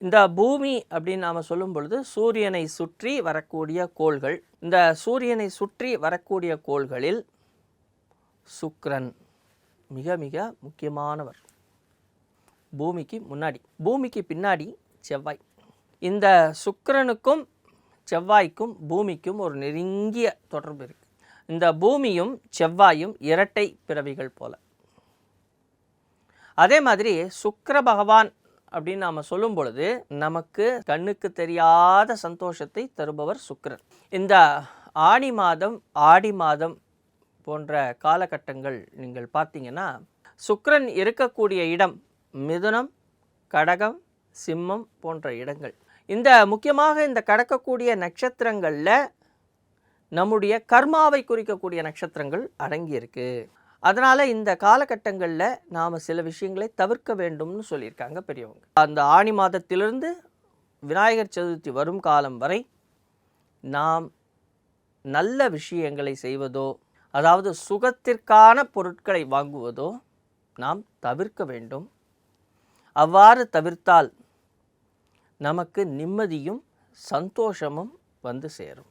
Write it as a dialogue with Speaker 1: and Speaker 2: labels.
Speaker 1: இந்த பூமி அப்படின்னு நாம் சொல்லும் பொழுது சூரியனை சுற்றி வரக்கூடிய கோள்கள். இந்த சூரியனை சுற்றி வரக்கூடிய கோள்களில் சுக்கிரன் மிக மிக முக்கியமானவர். பூமிக்கு முன்னாடி, பூமிக்கு பின்னாடி செவ்வாய். இந்த சுக்கிரனுக்கும் செவ்வாய்க்கும் பூமிக்கும் ஒரு நெருங்கிய தொடர்பு இருக்குது. இந்த பூமியும் செவ்வாயும் இரட்டை பிறவிகள் போல. அதே மாதிரி சுக்கிர பகவான் அப்படின்னு நாம் சொல்லும் பொழுது நமக்கு கண்ணுக்கு தெரியாத சந்தோஷத்தை தருபவர் சுக்கிரன். இந்த ஆடி மாதம், ஆடி மாதம் போன்ற காலகட்டங்கள் நீங்கள் பார்த்தீங்கன்னா சுக்கிரன் இருக்கக்கூடிய இடம் மிதுனம், கடகம், சிம்மம் போன்ற இடங்கள். இந்த முக்கியமாக இந்த கடக்கக்கூடிய நட்சத்திரங்களில் நம்முடைய கர்மாவை குறிக்கக்கூடிய நட்சத்திரங்கள் அடங்கியிருக்கு. அதனால் இந்த காலகட்டங்களில் நாம் சில விஷயங்களை தவிர்க்க வேண்டும்னு சொல்லியிருக்காங்க பெரியவங்க. அந்த ஆணி மாதத்திலிருந்து விநாயகர் சதுர்த்தி வரும் காலம் வரை நாம் நல்ல விஷயங்களை செய்வதோ, அதாவது சுகத்திற்கான பொருட்களை வாங்குவதோ நாம் தவிர்க்க வேண்டும். அவ்வாறு தவிர்த்தால் நமக்கு நிம்மதியும் சந்தோஷமும் வந்து சேரும்.